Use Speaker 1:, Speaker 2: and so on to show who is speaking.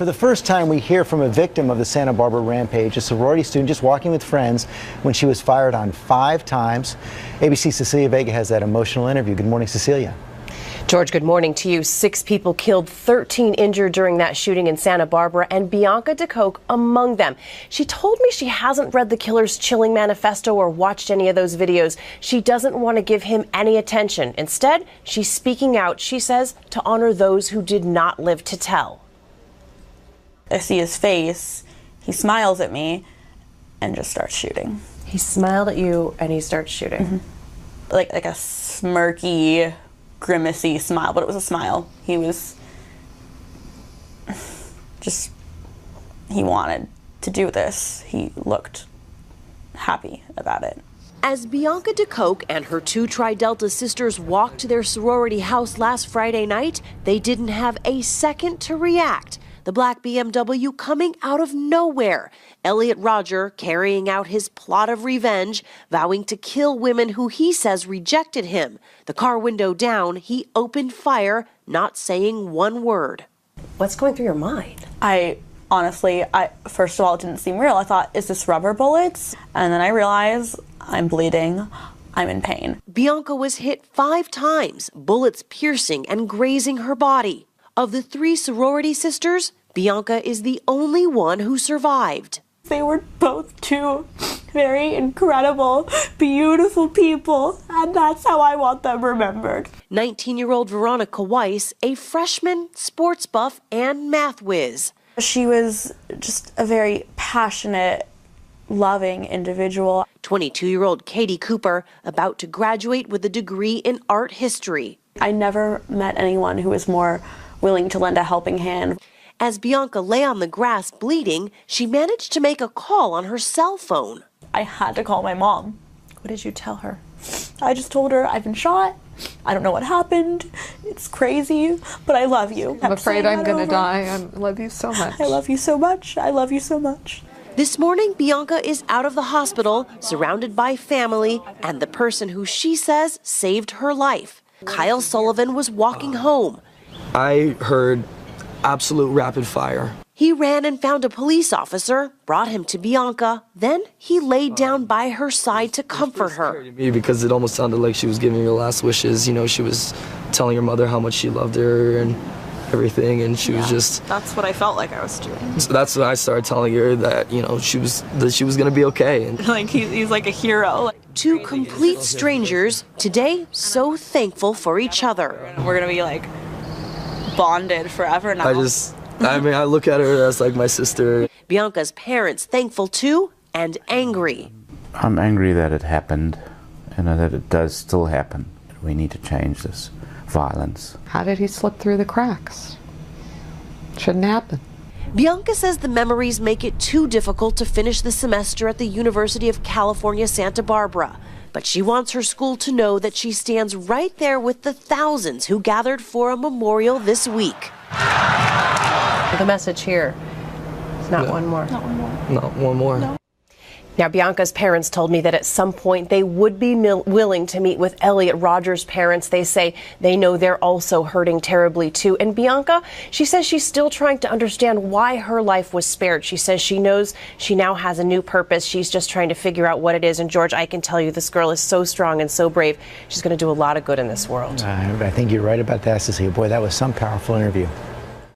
Speaker 1: For the first time, we hear from a victim of the Santa Barbara rampage, a sorority student just walking with friends when she was fired on 5 times. ABC's Cecilia Vega has that emotional interview. Good morning, Cecilia.
Speaker 2: George, good morning to you. 6 people killed, 13 injured during that shooting in Santa Barbara, and Bianca De Kock among them. She told me she hasn't read the killer's chilling manifesto or watched any of those videos. She doesn't want to give him any attention. Instead, she's speaking out, she says, to honor those who did not live to tell.
Speaker 3: I see his face, he smiles at me, and just starts shooting.
Speaker 2: He smiled at you and he starts shooting.
Speaker 3: Mm-hmm. Like a smirky, grimacy smile, but it was a smile. He was just, he wanted to do this. He looked happy about it.
Speaker 2: As Bianca De Kock and her 2 Tri Delta sisters walked to their sorority house last Friday night, they didn't have a second to react. The black BMW coming out of nowhere. Elliot Rodger carrying out his plot of revenge, vowing to kill women who he says rejected him. The car window down, he opened fire, not saying one word. What's going through your mind?
Speaker 3: Honestly, first of all, it didn't seem real. I thought, is this rubber bullets? And then I realized I'm bleeding. I'm in pain.
Speaker 2: Bianca was hit 5 times, bullets piercing and grazing her body. Of the 3 sorority sisters, Bianca is the only one who survived.
Speaker 3: They were both 2 very incredible, beautiful people, and that's how I want them remembered.
Speaker 2: 19-year-old Veronica Weiss, a freshman, sports buff, and math whiz.
Speaker 3: She was just a very passionate, loving individual.
Speaker 2: 22-year-old Katie Cooper, about to graduate with a degree in art history.
Speaker 3: I never met anyone who was more willing to lend a helping hand.
Speaker 2: As Bianca lay on the grass bleeding, she managed to make a call on her cell phone.
Speaker 3: I had to call my mom.
Speaker 2: What did you tell her?
Speaker 3: I just told her I've been shot. I don't know what happened. It's crazy, but I love you.
Speaker 4: I'm afraid I'm going to die. I love you so much.
Speaker 3: I love you so much. I love you so much.
Speaker 2: This morning, Bianca is out of the hospital, surrounded by family and the person who she says saved her life. Kyle Sullivan was walking home.
Speaker 5: I heard absolute rapid fire.
Speaker 2: He ran and found a police officer, brought him to Bianca. Then he laid down by her side to comfort her.
Speaker 5: Because it almost sounded like she was giving her last wishes. You know, she was telling her mother how much she loved her and everything, and she was just...
Speaker 3: That's what I felt like I was doing.
Speaker 5: So that's when I started telling her that, you know, she was going to be okay. And
Speaker 3: like he's like a hero.
Speaker 2: 2 complete strangers, today so thankful for each other.
Speaker 3: We're going to be like bonded forever now.
Speaker 5: I look at her as like my sister.
Speaker 2: Bianca's parents thankful too, and angry.
Speaker 6: I'm angry that it happened and that it does still happen. We need to change this violence.
Speaker 4: How did he slip through the cracks? Shouldn't happen.
Speaker 2: Bianca says the memories make it too difficult to finish the semester at the University of California, Santa Barbara. But she wants her school to know that she stands right there with the thousands who gathered for a memorial this week. The message here is not one more.
Speaker 3: Not one more.
Speaker 5: Not one more.
Speaker 3: No.
Speaker 2: Now, Bianca's parents told me that at some point they would be willing to meet with Elliot Rodger's parents. They say they know they're also hurting terribly, too. And Bianca, she says she's still trying to understand why her life was spared. She says she knows she now has a new purpose. She's just trying to figure out what it is. And, George, I can tell you this girl is so strong and so brave. She's going to do a lot of good in this world.
Speaker 1: I think you're right about that, Cecilia. Boy, that was some powerful interview.